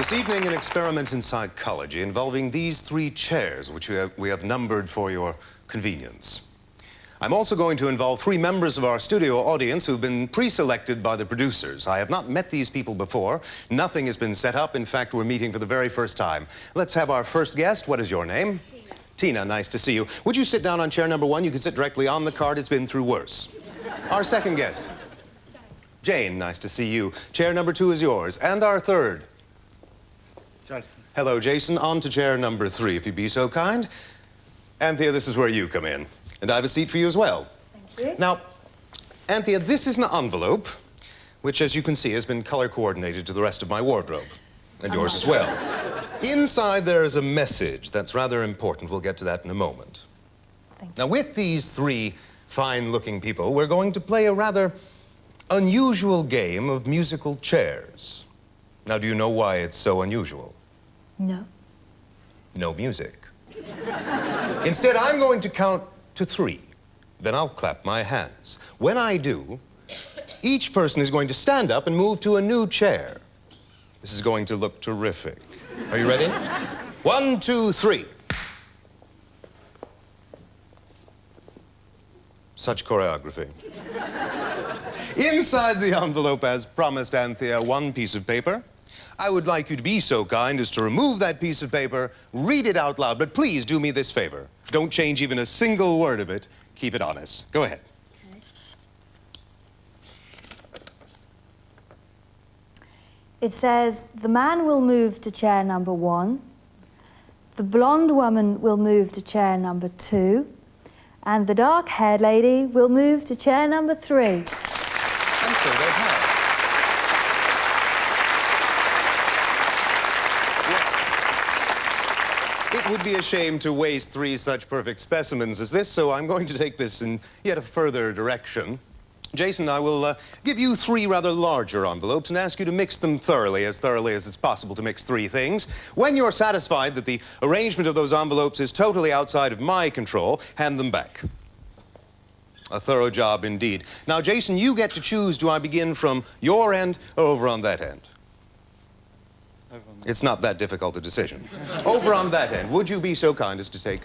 This evening, an experiment in psychology involving these three chairs, which we have numbered for your convenience. I'm also going to involve three members of our studio audience who've been pre-selected by the producers. I have not met these people before. Nothing has been set up. In fact, we're meeting for the very first time. Let's have our first guest. What is your name? Tina. Tina, nice to see you. Would you sit down on chair number 1? You can sit directly on the card. It's been through worse. Our second guest. Jane, nice to see you. Chair number 2 is yours. And our third. Jason. Hello, Jason. On to chair number 3, if you'd be so kind. Anthea, this is where you come in. And I have a seat for you as well. Thank you. Now, Anthea, this is an envelope, which, as you can see, has been color coordinated to the rest of my wardrobe. And yours as well. Inside, there is a message that's rather important. We'll get to that in a moment. Thank you. Now, with these three fine-looking people, we're going to play a rather unusual game of musical chairs. Now, do you know why it's so unusual? No. No music. Instead, I'm going to count to 3. Then I'll clap my hands. When I do, each person is going to stand up and move to a new chair. This is going to look terrific. Are you ready? 1, 2, 3. Such choreography. Inside the envelope, as promised, Anthea, one piece of paper. I would like you to be so kind as to remove that piece of paper, read it out loud, but please do me this favor. Don't change even a single word of it. Keep it honest. Go ahead. Okay. It says, the man will move to chair number 1, the blonde woman will move to chair number 2, and the dark-haired lady will move to chair number 3. And so they have. It would be a shame to waste 3 such perfect specimens as this, so I'm going to take this in yet a further direction. Jason, I will give you 3 rather larger envelopes and ask you to mix them thoroughly as it's possible to mix 3 things. When you're satisfied that the arrangement of those envelopes is totally outside of my control, hand them back. A thorough job indeed. Now, Jason, you get to choose, do I begin from your end or over on that end? It's not that difficult a decision. Over on that end, would you be so kind as to take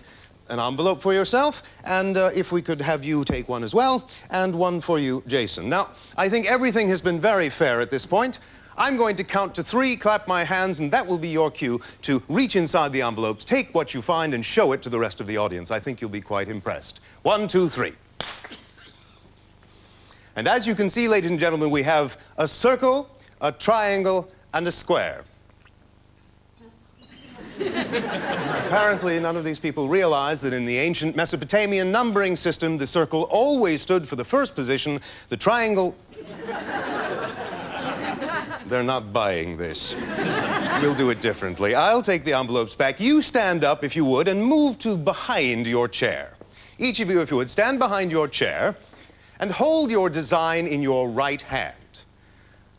an envelope for yourself, and if we could have you take one as well, and one for you, Jason. Now, I think everything has been very fair at this point. I'm going to count to 3, clap my hands, and that will be your cue to reach inside the envelopes, take what you find, and show it to the rest of the audience. I think you'll be quite impressed. 1, 2, 3. And as you can see, ladies and gentlemen, we have a circle, a triangle, and a square. Apparently, none of these people realize that in the ancient Mesopotamian numbering system, the circle always stood for the first position, the triangle... They're not buying this. We'll do it differently. I'll take the envelopes back. You stand up, if you would, and move to behind your chair. Each of you, if you would, stand behind your chair and hold your design in your right hand.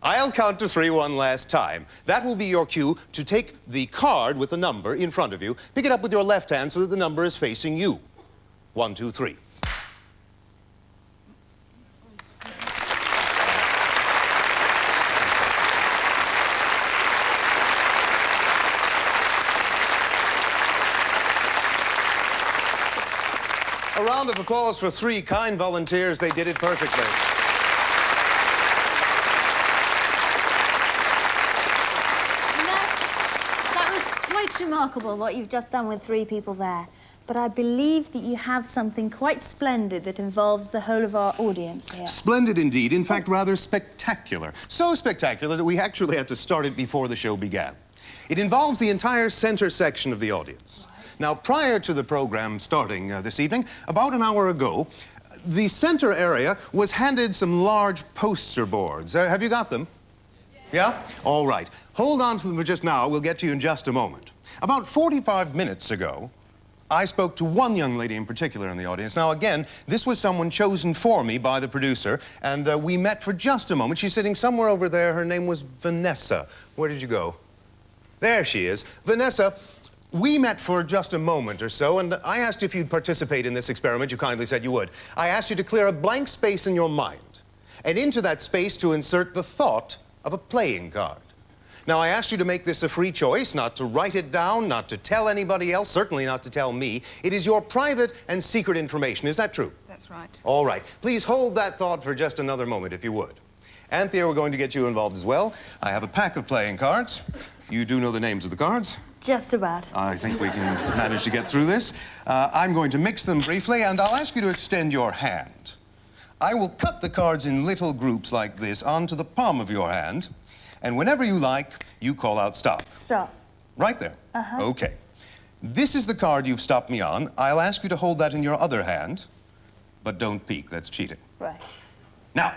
I'll count to 3 one last time. That will be your cue to take the card with the number in front of you, pick it up with your left hand so that the number is facing you. 1, 2, 3. A round of applause for 3 kind volunteers. They did it perfectly. Quite remarkable what you've just done with 3 people there. But I believe that you have something quite splendid that involves the whole of our audience here. Splendid indeed. In fact, rather spectacular. So spectacular that we actually had to start it before the show began. It involves the entire center section of the audience. Now, prior to the program starting this evening, about an hour ago, the center area was handed some large poster boards. Have you got them? Yeah? All right. Hold on to them for just now. We'll get to you in just a moment. About 45 minutes ago, I spoke to one young lady in particular in the audience. Now, again, this was someone chosen for me by the producer, and we met for just a moment. She's sitting somewhere over there. Her name was Vanessa. Where did you go? There she is. Vanessa, we met for just a moment or so, and I asked you if you'd participate in this experiment. You kindly said you would. I asked you to clear a blank space in your mind, and into that space to insert the thought of a playing card. Now, I asked you to make this a free choice, not to write it down, not to tell anybody else, certainly not to tell me. It is your private and secret information. Is that true? That's right. All right. Please hold that thought for just another moment, if you would. Anthea, we're going to get you involved as well. I have a pack of playing cards. You do know the names of the cards? Just about. I think we can manage to get through this. I'm going to mix them briefly, and I'll ask you to extend your hand. I will cut the cards in little groups like this onto the palm of your hand, and whenever you like, you call out stop. Stop. Right there. Okay. This is the card you've stopped me on. I'll ask you to hold that in your other hand, but don't peek. That's cheating. Right. Now,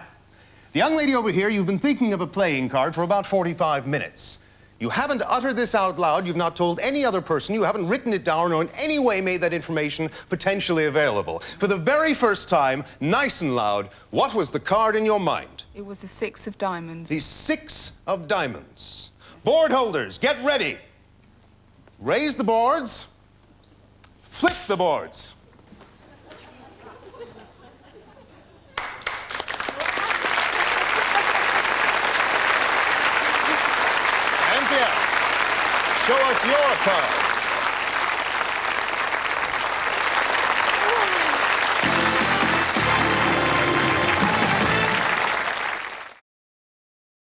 the young lady over here, you've been thinking of a playing card for about 45 minutes. You haven't uttered this out loud, you've not told any other person, you haven't written it down or in any way made that information potentially available. For the very first time, nice and loud, what was the card in your mind? It was the 6 of diamonds. The 6 of diamonds. Board holders, get ready. Raise the boards, flip the boards. Show us your card.